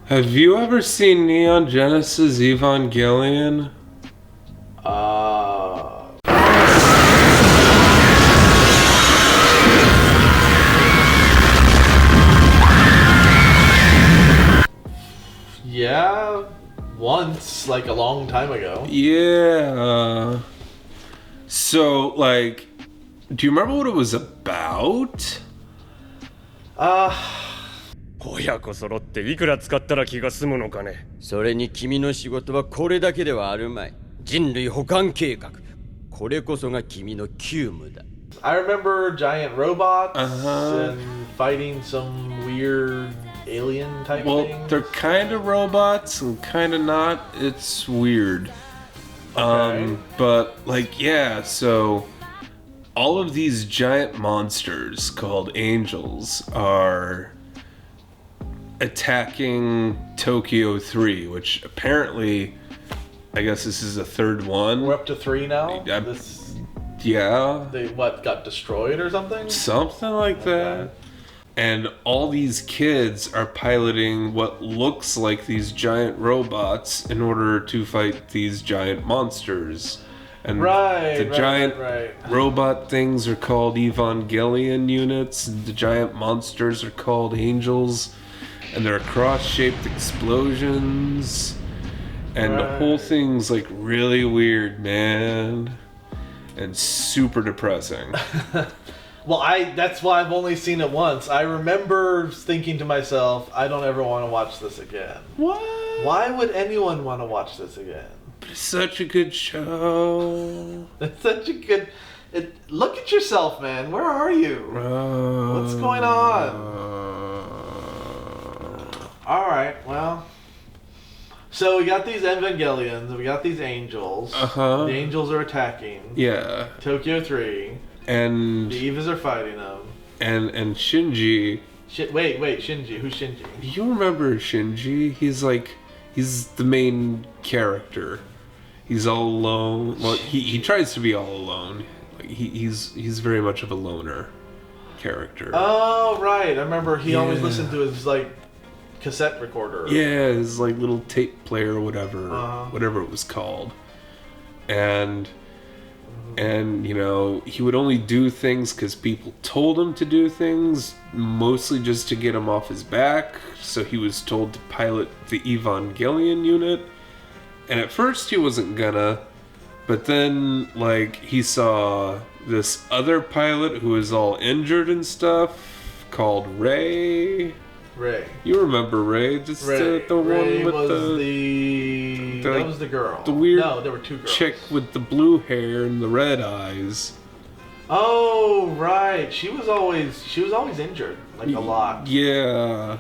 Have you ever seen Neon Genesis Evangelion? Yeah, once, like a long time ago. Yeah. So, like, do you remember what it was about? 親子揃っていくら使ったら気が済むのかね。それに君の仕事はこれだけではあるまい。人類保管計画。これこそが君の急務だ。I remember giant robots Uh-huh. and fighting some weird alien type Well, things. they're kind of robots and kind of not. It's weird. But, like, yeah, so all of these giant monsters called angels are attacking Tokyo 3, which apparently, I guess this is a third one. We're up to 3 now? Yeah. They, got destroyed or something? Something like that. And all these kids are piloting what looks like these giant robots in order to fight these giant monsters. And the giant robot things are called Evangelion units, and the giant monsters are called angels, and they're cross-shaped explosions. And the whole thing's like really weird, man. And super depressing. Well, that's why I've only seen it once. I remember thinking to myself, I don't ever want to watch this again. What? Why would anyone want to watch this again? It's such a good show. It's such a good... look at yourself, man. Where are you? What's going on? Alright, well... So we got these Evangelions, we got these angels. Uh-huh. The angels are attacking. Yeah. Tokyo 3. And The Evas are fighting them. and Shinji. Wait, Shinji. Who's Shinji? You remember Shinji? He's the main character. He's all alone. Well, he tries to be all alone. Like, he's very much of a loner character. Oh, right. I remember he always listened to his, like, cassette recorder. Yeah, his, like, little tape player or whatever it was called. And you know, he would only do things because people told him to do things, mostly just to get him off his back. So he was told to pilot the Evangelion unit. And at first he wasn't gonna, but then, like, he saw this other pilot who was all injured and stuff, called Ray. You remember Ray? Just Ray. the Ray one with that was the girl. The weird No, there were 2 girls. chick with the blue hair and the red eyes. Oh, right. She was always injured, like a lot. Yeah.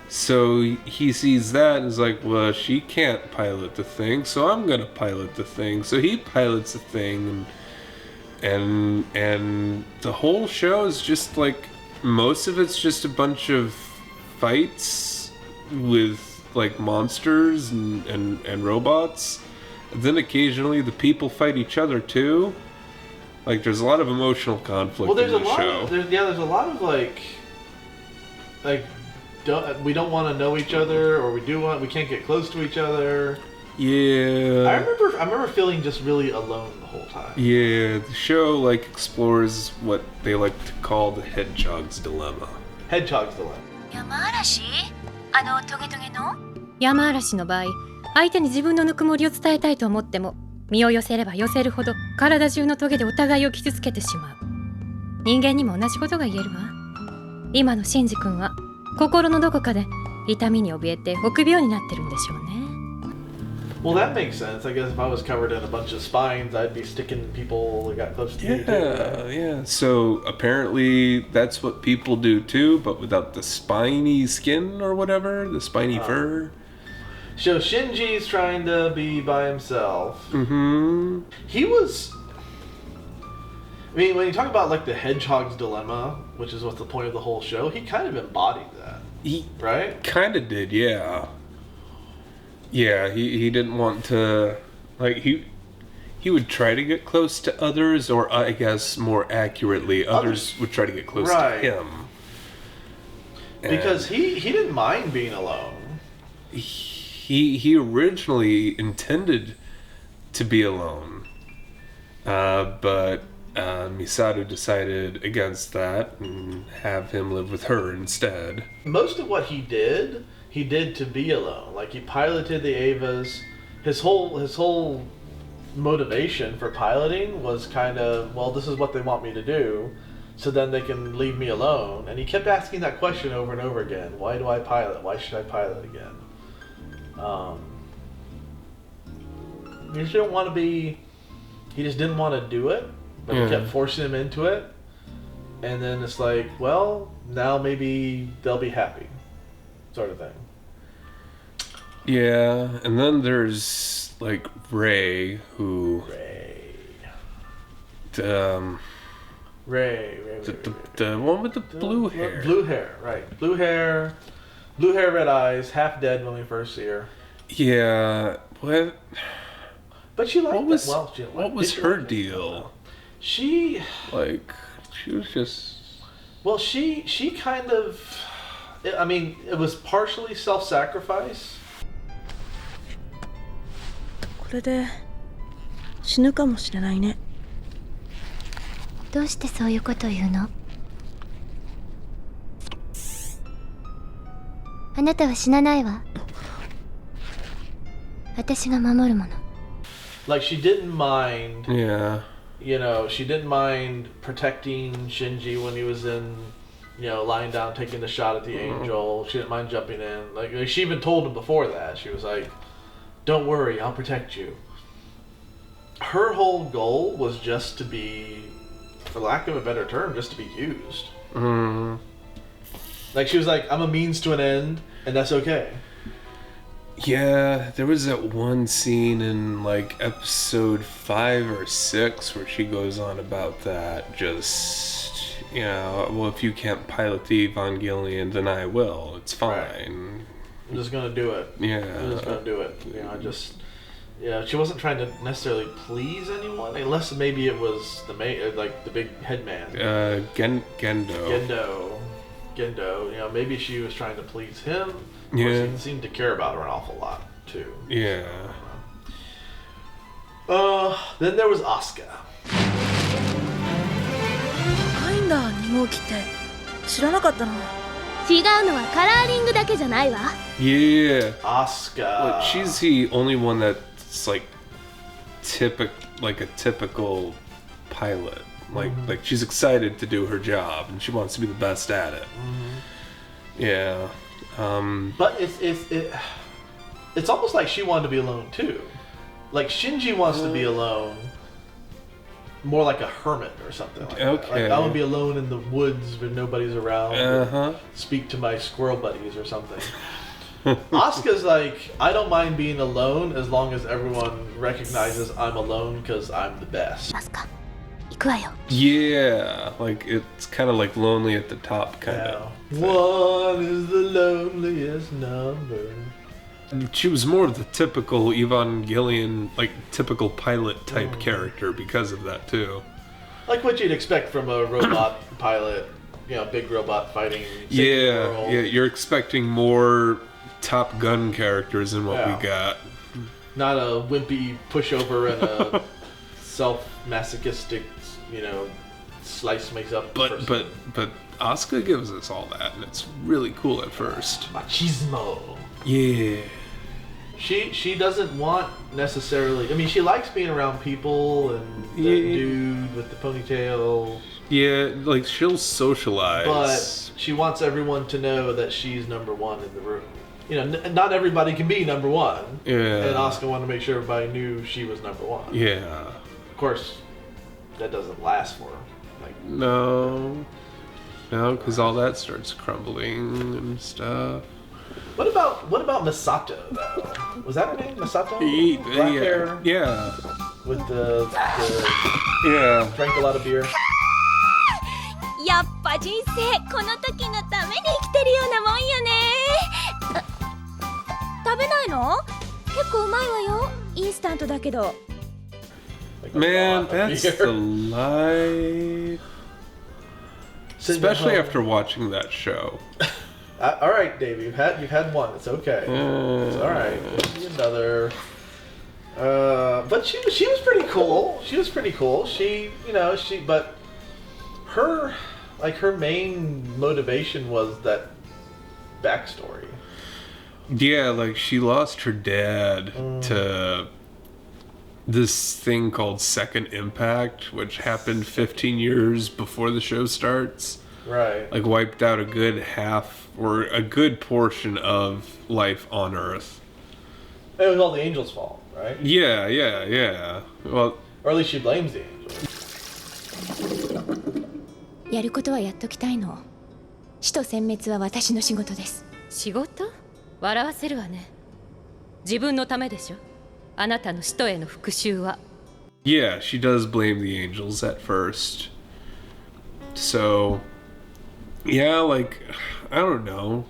So he sees that and is like, well, she can't pilot the thing, so I'm gonna pilot the thing. So he pilots the thing, and the whole show is just like, most of it's just a bunch of fights with like monsters and robots. And then occasionally the people fight each other too. Like, there's a lot of emotional conflict in the show. There's a lot of like we don't want to know each other, or we can't get close to each other. Yeah. I remember feeling just really alone the whole time. Yeah, the show like explores what they like to call the hedgehog's dilemma. Hedgehog's dilemma. 山嵐？トゲトゲの？山嵐の場合、相手に自分のぬくもりを伝えたいと思っても、身を寄せれば寄せるほど体中のトゲでお互いを傷つけてしまう。人間にも同じことが言えるわ。今のシンジ君は心のどこかで痛みに怯えて臆病になってるんでしょうね。Well, that makes sense. I guess if I was covered in a bunch of spines, I'd be sticking people that got close to me too. Yeah. So apparently that's what people do too, but without the spiny skin or whatever, the spiny fur. So Shinji's trying to be by himself. Mm-hmm. He was... I mean, when you talk about like the hedgehog's dilemma, which is what's the point of the whole show, he kind of embodied that. Right? Kind of did, yeah. Yeah, he didn't want to, like, he would try to get close to others, or I guess more accurately, others would try to get close to him. Because he didn't mind being alone. he originally intended to be alone, but Misato decided against that and have him live with her instead. Most of what he did to be alone. Like, he piloted the Avas. His whole motivation for piloting was kind of, well, this is what they want me to do, so then they can leave me alone. And he kept asking that question over and over again. Why do I pilot? Why should I pilot again? He just didn't want to be... He just didn't want to do it, but he kept forcing him into it. And then it's like, well, now maybe they'll be happy, sort of thing. Yeah, and then there's, like, Ray, who... Ray, the one with the blue hair. Blue hair, right. Blue hair, red eyes, half dead when we first see her. Yeah, what? But she liked what was, that. Well, what was her deal? She was just... Well, she kind of... I mean, it was partially self-sacrifice. これで死ぬかもしれないね。どうしてそういうことを言うの？あなたは死なないわ。私が守るもの。Like, she didn't mind. Yeah. You know, she didn't mind protecting Shinji when he was in, you know, lying down, taking the shot at the angel. She didn't mind jumping in. Like, she even told him before that. She was like, don't worry, I'll protect you. Her whole goal was just to be, for lack of a better term, just to be used. Mm. Like, she was like, I'm a means to an end, and that's okay. Yeah, there was that one scene in, like, episode 5 or 6 where she goes on about that. Just, you know, well, if you can't pilot the Evangelion, then I will. It's fine. Right. I'm just gonna do it. Yeah. I'm just gonna do it. You know, yeah, she wasn't trying to necessarily please anyone, unless maybe it was the main, like the big head man. Gendo. Gendo. You know, maybe she was trying to please him. Yeah. He seemed to care about her an awful lot too. Yeah. Then there was Asuka. 高いんだ、2号機って知らなかったな。違うのはカラーリングだけじゃないわ。Yeah. Asuka. Like, she's the only one that's like a typical pilot. Like she's excited to do her job and she wants to be the best at it. Yeah. But it's almost like she wanted to be alone too. Like, Shinji wants to be alone, more like a hermit or something like that. Like, I would be alone in the woods when nobody's around. Speak to my squirrel buddies or something. Asuka's like, I don't mind being alone as long as everyone recognizes I'm alone because I'm the best. アスカ、行くわよ。 Yeah, like it's kind of like Lonely at the Top kind of. One is the loneliest number. She was more of the typical Evangelion, like typical pilot type character because of that too. Like what you'd expect from a robot pilot, you know, big robot fighting. Yeah, you're expecting more Top Gun characters than what we got. Not a wimpy pushover and a self-masochistic, you know, slice makes up. But Asuka gives us all that, and it's really cool at first. Machismo. Yeah. She doesn't want necessarily. I mean, she likes being around people and the dude with the ponytail. Yeah, like she'll socialize. But she wants everyone to know that she's number one in the room. You know, not everybody can be number one. Yeah. And Asuka wanted to make sure everybody knew she was number one. Yeah. Of course, that doesn't last for her. Like, no, because all that starts crumbling and stuff. What about Misato though? Was that her name, Misato? Black hair. Yeah. With the yeah. Drank a lot of beer. やっぱ人生この時のために生きてるようなもんよね。食べないの？結構うまいわよ。インスタントだけど。Man, that's the life. Especially after watching that show. All right, Dave. You've had one. It's okay. It's all right. We'll see another. But she was pretty cool. She was pretty cool. But her main motivation was that backstory. Yeah, like she lost her dad to this thing called Second Impact, which happened 15 years before the show starts. Right. Like wiped out a good half or a good portion of life on Earth. It was all the angels' fault, right? Yeah. Well, or at least she blames the angels. やることはやっときたいの。死と殲滅は私の仕事です。仕事？笑わせるわね。自分のためでしょ。あなたの使徒への復讐は。Yeah, she does blame the angels at first. So, yeah, like, I don't know.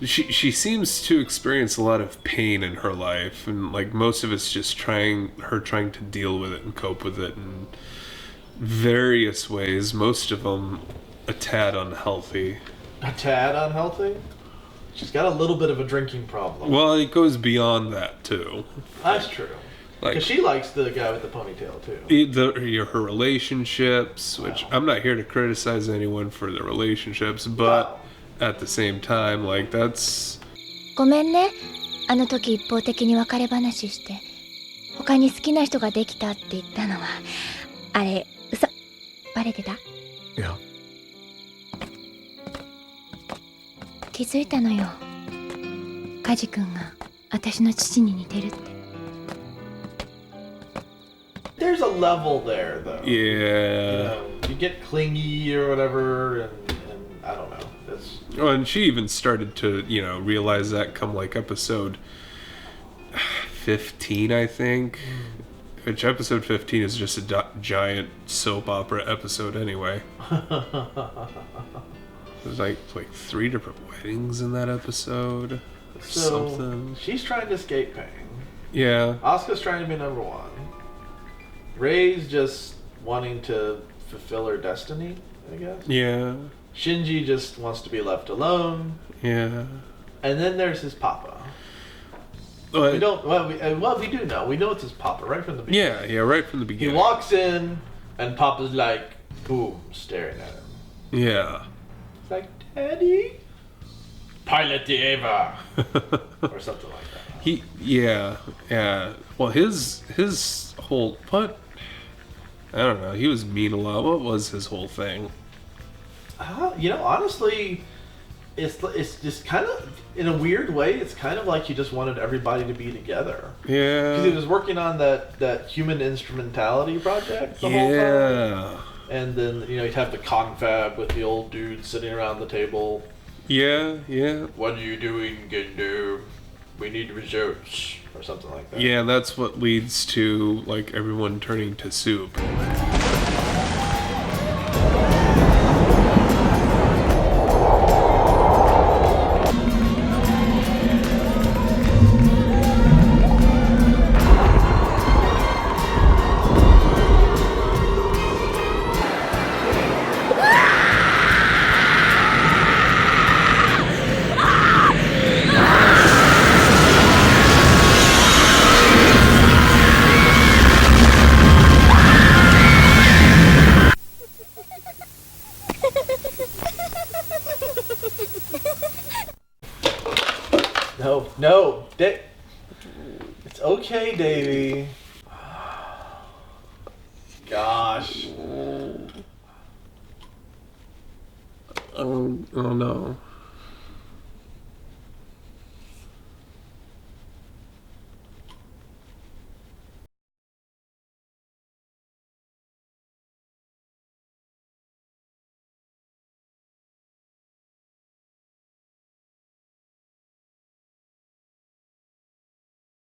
She seems to experience a lot of pain in her life, and like most of it's just trying to deal with it and cope with it in various ways. Most of them a tad unhealthy. A tad unhealthy? She's got a little bit of a drinking problem. Well, it goes beyond that too. That's true. Because she likes the guy with the ponytail too. Her relationships, which I'm not here to criticize anyone for their relationships, but at the same time, like that's. ごめんね。あの時一方的に別れ話して、他に好きな人ができたって言ったのは、あれ嘘。バレてた？いや。気づいたのよ。カジ君が私の父に似てるって。There's a level there, though. Yeah. You get clingy or whatever, and I don't know. Oh, and she even started to, realize that come like episode 15, I think. Which episode 15 is just a giant soap opera episode anyway. There's like 3 different weddings in that episode. So something. She's trying to escape pain. Yeah. Asuka's trying to be number 1. Rey's just wanting to fulfill her destiny, I guess. Yeah. Shinji just wants to be left alone. Yeah. And then there's his papa. But, we do know. We know it's his papa right from the beginning. Yeah, right from the beginning. He walks in, and Papa's like, boom, staring at him. Yeah. It's like, Daddy? Pilot the Eva! Or something like that. Yeah. Well, his whole, what? I don't know, he was mean a lot. What was his whole thing? Honestly, it's just kind of, in a weird way, it's kind of like he just wanted everybody to be together. Yeah. Because he was working on that human instrumentality project the whole time. And then, he'd have the confab with the old dude sitting around the table. Yeah. What are you doing, Gendo? We need results. Or something like that. Yeah, that's what leads to, like, everyone turning to soup. No. It's okay, Davey. Gosh. Oh no.